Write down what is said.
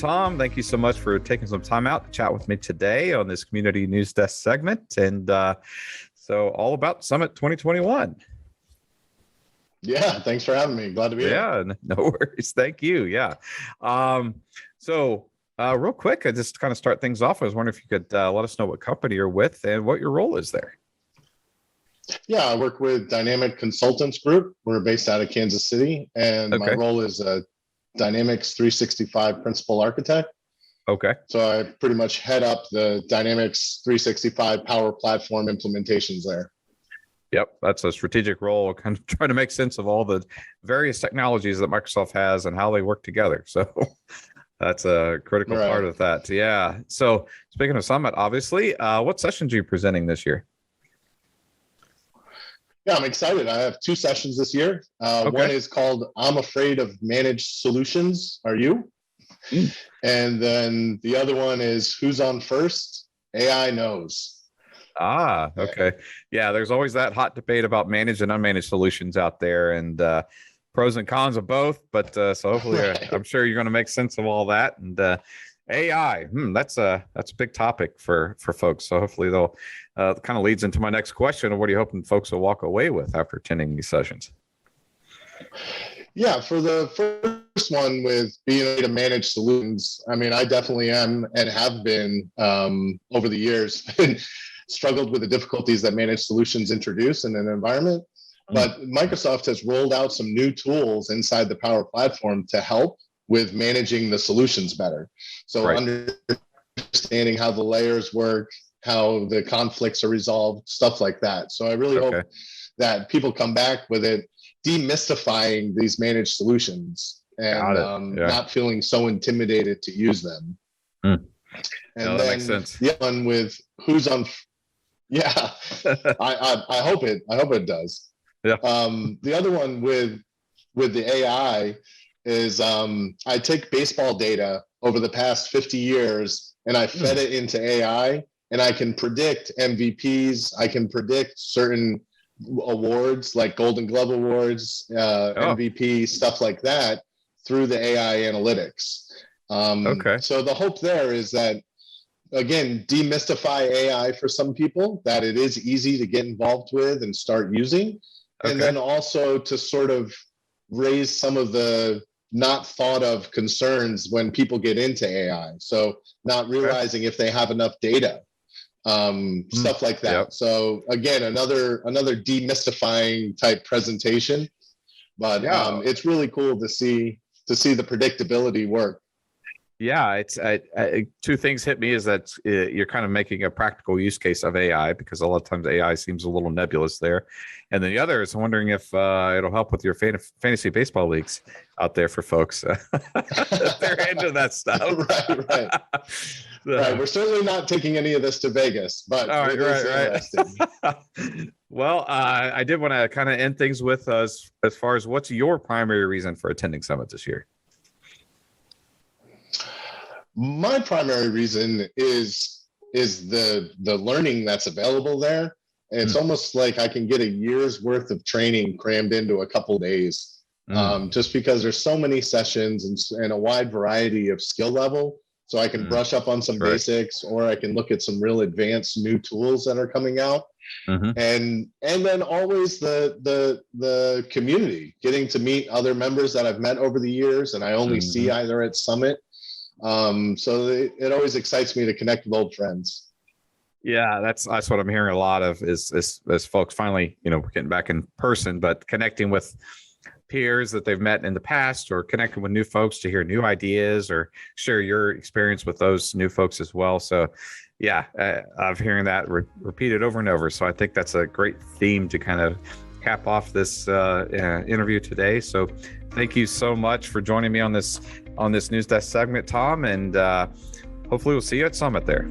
Tom. Thank you so much for taking some time out to chat with me today on this Community News Desk segment. And so all about Summit 2021. Yeah, thanks for having me. Glad to be here. Yeah, no worries. Thank you. Yeah. Real quick, I just kind of start things off. I was wondering if you could let us know what company you're with and what your role is there. Yeah, I work with Dynamic Consultants Group. We're based out of Kansas City, and my role is a Dynamics 365 principal architect. Okay. So I pretty much head up the Dynamics 365 Power Platform implementations there. Yep, that's a strategic role, kind of trying to make sense of all the various technologies that Microsoft has and how they work together. So that's a critical part of that. Yeah. So speaking of Summit, obviously, what sessions are you presenting this year? Yeah, I'm excited. I have 2 sessions this year. One is called I'm Afraid of Managed Solutions. Are you? And then the other one is Who's on First? AI Knows. Okay. Yeah, there's always that hot debate about managed and unmanaged solutions out there, and pros and cons of both. But so hopefully, I'm sure you're going to make sense of all that. And AI, that's a big topic for folks. So hopefully, they'll kind of leads into my next question of what are you hoping folks will walk away with after attending these sessions? Yeah, for the first one with being able to manage solutions, I mean, I definitely am and have been over the years struggled with the difficulties that managed solutions introduce in an environment. But Microsoft has rolled out some new tools inside the Power Platform to help with managing the solutions better. So understanding how the layers work, how the conflicts are resolved, stuff like that. So I really hope that people come back with it, demystifying these managed solutions and not feeling so intimidated to use them. And that makes sense. The other one with Who's on. Yeah, I hope it does. Yeah. The other one with the AI is I take baseball data over the past 50 years and I fed it into AI, and I can predict MVPs. I can predict certain awards like Golden Glove Awards, MVP, stuff like that through the AI analytics. So the hope there is that, again, demystify AI for some people, that it is easy to get involved with and start using. And then also to sort of raise some of the not thought of concerns when people get into AI. So not realizing if they have enough data, stuff like that. So again, another demystifying type presentation, but it's really cool to see the predictability work. Yeah, it's 2 things hit me is that you're kind of making a practical use case of AI, because a lot of times AI seems a little nebulous there. And then the other is wondering if it'll help with your fantasy baseball leagues out there for folks. They're into that stuff. Right. Right. We're certainly not taking any of this to Vegas, but interesting. Well, I did want to kind of end things with as far as what's your primary reason for attending Summit this year? My primary reason is the learning that's available there. It's almost like I can get a year's worth of training crammed into a couple of days, just because there's so many sessions and a wide variety of skill level. So I can brush up on some basics, or I can look at some real advanced new tools that are coming out. And then always the community, getting to meet other members that I've met over the years and I only see either at Summit. So it always excites me to connect with old friends. Yeah, that's what I'm hearing a lot of is folks finally, getting back in person, but connecting with peers that they've met in the past, or connecting with new folks to hear new ideas or share your experience with those new folks as well. So yeah, I'm hearing that repeated over and over. So I think that's a great theme to kind of cap off this interview today. So thank you so much for joining me on this News Desk segment, Tom, and hopefully we'll see you at Summit there.